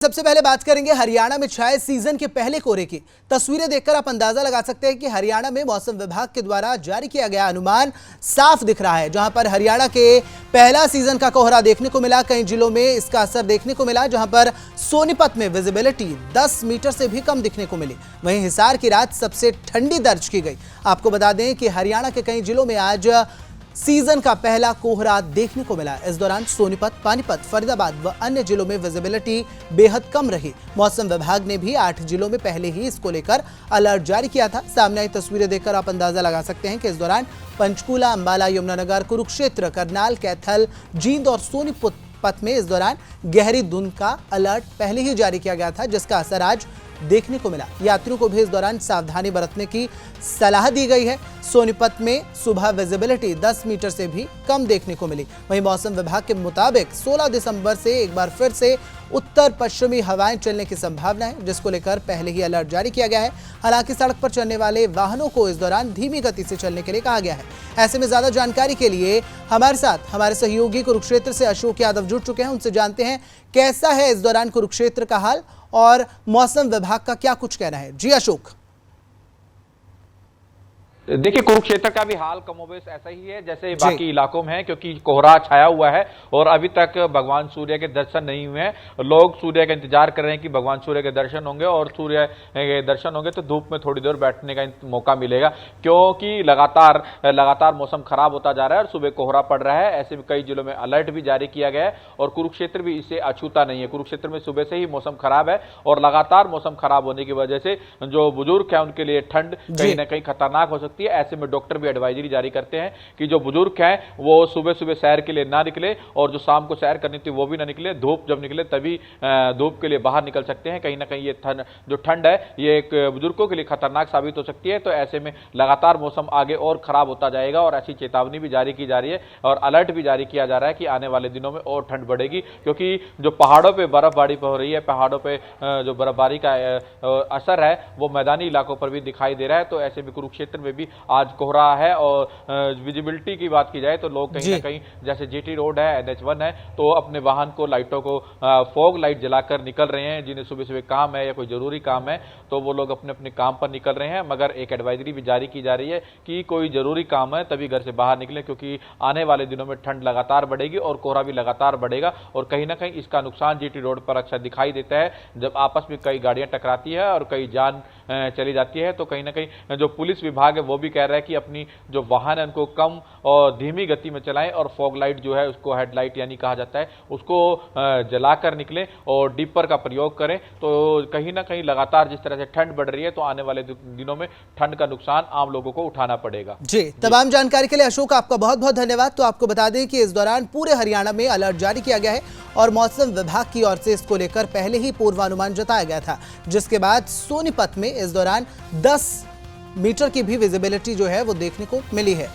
सबसे पहले बात करेंगे हरियाणा में छाए सीजन के पहले कोहरे की। तस्वीरें देखकर आप अंदाजा लगा सकते हैं कि हरियाणा में मौसम विभाग के द्वारा जारी किया गया अनुमान साफ दिख रहा है। जहां पर हरियाणा के पहला सीजन का कोहरा देखने को मिला, कई जिलों में इसका असर देखने को मिला, जहां पर सोनीपत में विजिबिलिटी 10 मीटर से भी कम दिखने को मिली। वहीं हिसार की रात सबसे ठंडी दर्ज की गई। आपको बता दें कि हरियाणा के कई जिलों में आज सीजन का पहला कोहरा देखने को मिला। इस दौरान सोनीपत, पानीपत, फरीदाबाद व अन्य जिलों में विजिबिलिटी बेहद कम रही। मौसम विभाग ने भी 8 जिलों में पहले ही इसको लेकर अलर्ट जारी किया था। सामने आई तस्वीरें देखकर आप अंदाजा लगा सकते हैं कि इस दौरान पंचकूला, अंबाला, यमुनानगर, कुरुक्षेत्र, करनाल, कैथल, जींद और सोनीपत में इस दौरान गहरी धुंध का अलर्ट पहले ही जारी किया गया था, जिसका असर आज देखने को मिला। यात्रियों को भी इस दौरान सावधानी बरतने की सलाह दी गई है। सोनीपत में सुबह विजिबिलिटी 10 मीटर से भी कम देखने को मिली। वहीं मौसम विभाग के मुताबिक 16 दिसंबर से एक बार फिर से उत्तर पश्चिमी हवाएं चलने की संभावना है, जिसको लेकर पहले ही अलर्ट जारी किया गया है। हालांकि सड़क पर चलने वाले वाहनों को इस दौरान धीमी गति से चलने के लिए कहा गया है। ऐसे में ज्यादा जानकारी के लिए हमारे साथ हमारे सहयोगी कुरुक्षेत्र से अशोक यादव जुड़ चुके हैं। उनसे जानते हैं कैसा है इस दौरान कुरुक्षेत्र का हाल और मौसम विभाग का क्या कुछ कहना है। जी अशोक। देखिए, कुरुक्षेत्र का भी हाल कमोबेश ऐसा ही है जैसे बाकी इलाकों में है, क्योंकि कोहरा छाया हुआ है और अभी तक भगवान सूर्य के दर्शन नहीं हुए हैं। लोग सूर्य का इंतजार कर रहे हैं कि भगवान सूर्य के दर्शन होंगे और सूर्य के दर्शन होंगे तो धूप में थोड़ी देर बैठने का मौका मिलेगा, क्योंकि लगातार मौसम खराब होता जा रहा है और सुबह कोहरा पड़ रहा है। ऐसे में कई जिलों में अलर्ट भी जारी किया गया है और कुरुक्षेत्र भी इससे अछूता नहीं है। कुरुक्षेत्र में सुबह से ही मौसम खराब है और लगातार मौसम खराब होने की वजह से जो बुजुर्ग है उनके लिए ठंड कहीं ना कहीं खतरनाक हो सकती है। ऐसे में डॉक्टर भी एडवाइजरी जारी करते हैं कि जो बुजुर्ग हैं वो सुबह सुबह सैर के लिए ना निकले और जो शाम को सैर करनी थी वो भी ना निकले। धूप जब निकले तभी धूप के लिए बाहर निकल सकते हैं। कहीं ना कहीं ये जो ठंड है ये एक बुजुर्गों के लिए खतरनाक साबित हो सकती है। तो ऐसे में लगातार मौसम आगे और खराब होता जाएगा और ऐसी चेतावनी भी जारी की जा रही है और अलर्ट भी जारी किया जा रहा है कि आने वाले दिनों में और ठंड बढ़ेगी, क्योंकि जो पहाड़ों पर बर्फबारी हो रही है, पहाड़ों पर जो बर्फबारी का असर है वो मैदानी इलाकों पर भी दिखाई दे रहा है। तो ऐसे में कुरुक्षेत्र में भी आज कोहरा है और विजिबिलिटी की बात की जाए तो लोग कहीं ना कहीं जैसे जीटी रोड है, NH1 है, तो अपने वाहन को, लाइटों को फॉग लाइट जलाकर निकल रहे हैं। जिन्हें सुबह सुबह काम है या कोई जरूरी काम है तो वो लोग अपने अपने काम पर निकल रहे हैं। मगर एक एडवाइजरी भी जारी की जा रही है कि कोई जरूरी काम है तभी घर से बाहर निकले, क्योंकि आने वाले दिनों में ठंड लगातार बढ़ेगी और कोहरा भी लगातार बढ़ेगा और कहीं ना कहीं इसका नुकसान जीटी रोड पर अक्सर दिखाई देता है। जब आपस में कई गाड़ियां टकराती है और कई जान चली जाती है तो कहीं ना कहीं जो पुलिस विभाग है वो भी कह रहा है कि अपनी जो वाहन है उनको कम और धीमी गति में चलाएं और फॉग लाइट जो है उसको हेडलाइट यानी कहा जाता है उसको जलाकर निकलें और डिपर का प्रयोग करें। तो कहीं ना कहीं लगातार जिस तरह से ठंड बढ़ रही है तो आने वाले दिनों में ठंड का नुकसान आम लोगों को उठाना पड़ेगा। जी, तमाम जानकारी के लिए अशोक आपका बहुत बहुत धन्यवाद। तो आपको बता दें कि इस दौरान पूरे हरियाणा में अलर्ट जारी किया गया है और मौसम विभाग की ओर से इसको लेकर पहले ही पूर्वानुमान जताया गया था, जिसके बाद सोनीपत में इस दौरान 10 मीटर की भी विजिबिलिटी जो है वो देखने को मिली है।